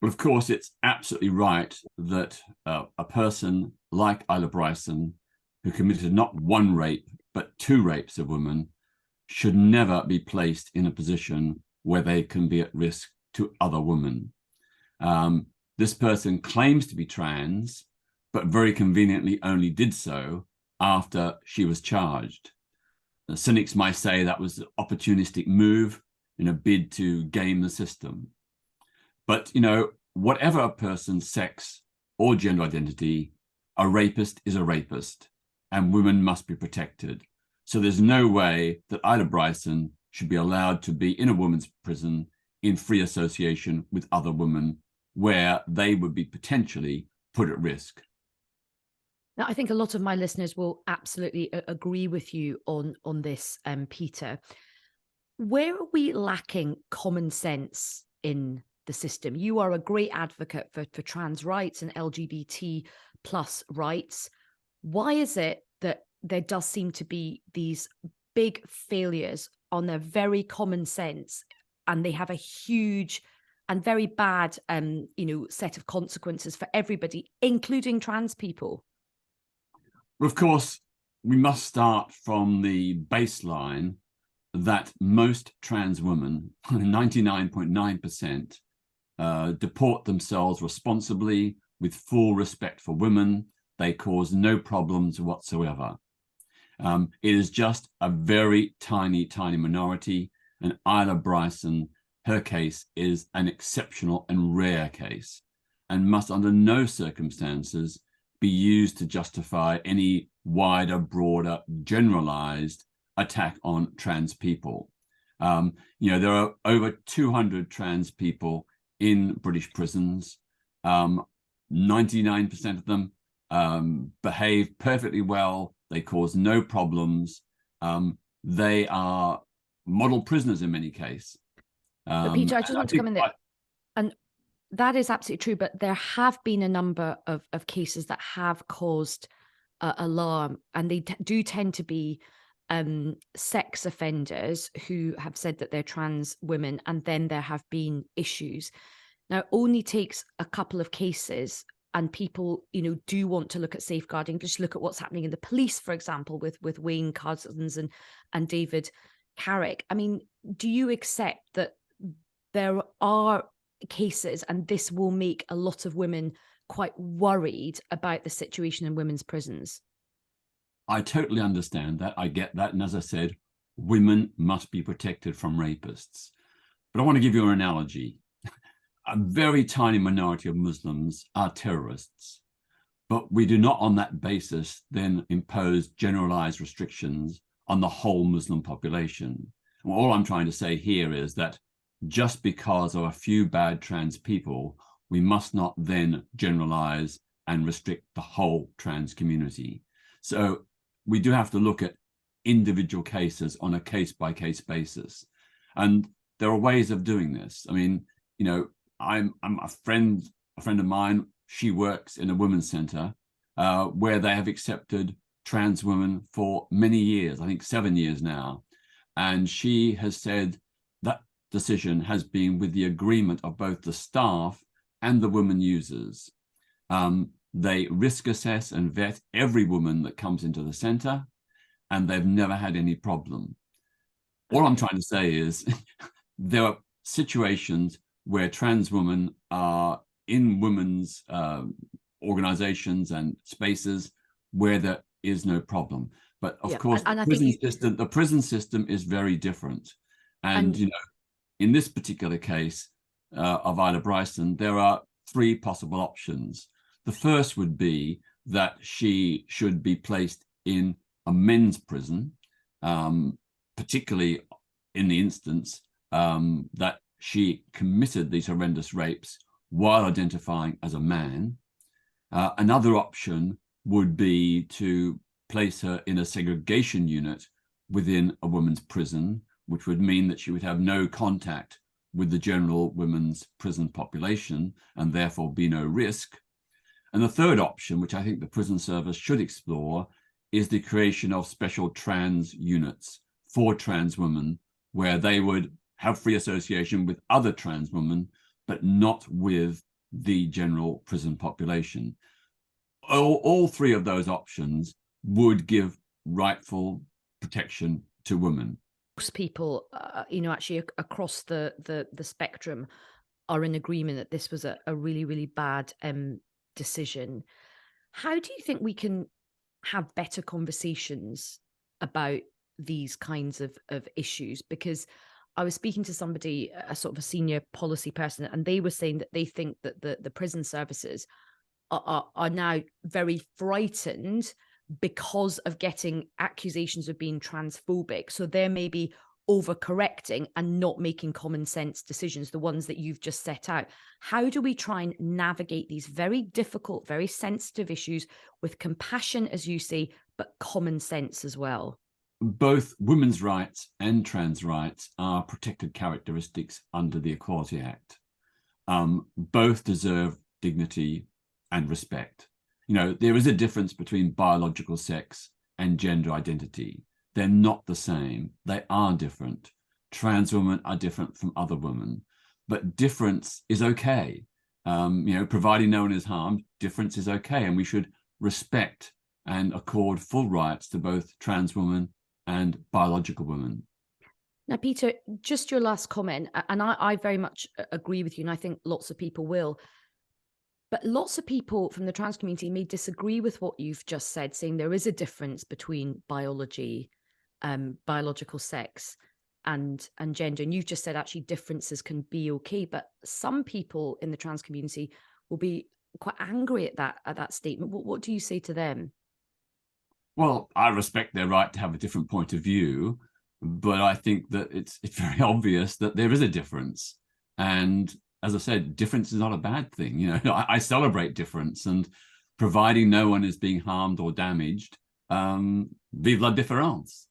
Well, of course, it's absolutely right that a person like Isla Bryson, who committed not one rape, but two rapes of women, should never be placed in a position where they can be at risk to other women. This person claims to be trans, but very conveniently only did so after she was charged. The cynics might say that was an opportunistic move in a bid to game the system. But, whatever a person's sex or gender identity, a rapist is a rapist, and women must be protected. So there's no way that Ida Bryson should be allowed to be in a women's prison in free association with other women where they would be potentially put at risk. Now, I think a lot of my listeners will absolutely agree with you on this, Peter. Where are we lacking common sense in the system? You are a great advocate for trans rights and LGBT plus rights. Why is it that there does seem to be these big failures on their very common sense, and they have a huge and very bad, set of consequences for everybody, including trans people? Well, of course, we must start from the baseline that most trans women, 99.9%, deport themselves responsibly with full respect for women. They cause no problems whatsoever. It is just a very tiny, tiny minority. And Isla Bryson, her case is an exceptional and rare case and must under no circumstances be used to justify any wider, broader, generalized attack on trans people. There are over 200 trans people in British prisons. 99% of them behave perfectly well. They cause no problems. They are model prisoners in many cases. But Peter, I just want to come in there. And that is absolutely true. But there have been a number of cases that have caused alarm, and they do tend to be sex offenders who have said that they're trans women, and then there have been issues. Now, it only takes a couple of cases, and people, do want to look at safeguarding. Just look at what's happening in the police, for example, with Wayne Couzens and David Carrick. I mean, do you accept that there are cases, and this will make a lot of women quite worried about the situation in women's prisons? I totally understand that. I get that. And as I said, women must be protected from rapists. But I want to give you an analogy. A very tiny minority of Muslims are terrorists, but we do not on that basis then impose generalized restrictions on the whole Muslim population. And all I'm trying to say here is that just because of a few bad trans people, we must not then generalize and restrict the whole trans community. So we do have to look at individual cases on a case-by-case basis. And there are ways of doing this. I mean, I'm a friend of mine. She works in a women's center where they have accepted trans women for many years, I think 7 years now. And she has said that decision has been with the agreement of both the staff and the women users. They risk assess and vet every woman that comes into the center, and they've never had any problem. All I'm trying to say is there are situations where trans women are in women's organizations and spaces where there is no problem. But of course, the prison system is very different. And in this particular case of Ida Bryson, there are three possible options. The first would be that she should be placed in a men's prison, particularly in the instance that she committed these horrendous rapes while identifying as a man. Another option would be to place her in a segregation unit within a women's prison, which would mean that she would have no contact with the general women's prison population and therefore be no risk. And the third option, which I think the prison service should explore, is the creation of special trans units for trans women, where they would have free association with other trans women, but not with the general prison population. All three of those options would give rightful protection to women. Most people, actually across the spectrum are in agreement that this was a really, really bad decision. How do you think we can have better conversations about these kinds of issues? Because I was speaking to somebody, a sort of a senior policy person, and they were saying that they think that the prison services are now very frightened because of getting accusations of being transphobic. So they're maybe overcorrecting and not making common sense decisions, the ones that you've just set out. How do we try and navigate these very difficult, very sensitive issues with compassion, as you say, but common sense as well? Both women's rights and trans rights are protected characteristics under the Equality Act. Both deserve dignity and respect. There is a difference between biological sex and gender identity. They're not the same. They are different. Trans women are different from other women, but difference is okay. Providing no one is harmed, difference is okay. And we should respect and accord full rights to both trans women and biological women. Now, Peter, just your last comment, and I very much agree with you, and I think lots of people will. But lots of people from the trans community may disagree with what you've just said, saying there is a difference between biology, biological sex, and gender. And you've just said actually differences can be okay. But some people in the trans community will be quite angry at that statement. What do you say to them? Well, I respect their right to have a different point of view, but I think that it's very obvious that there is a difference. And as I said, difference is not a bad thing. I celebrate difference, and providing no one is being harmed or damaged, vive la différence.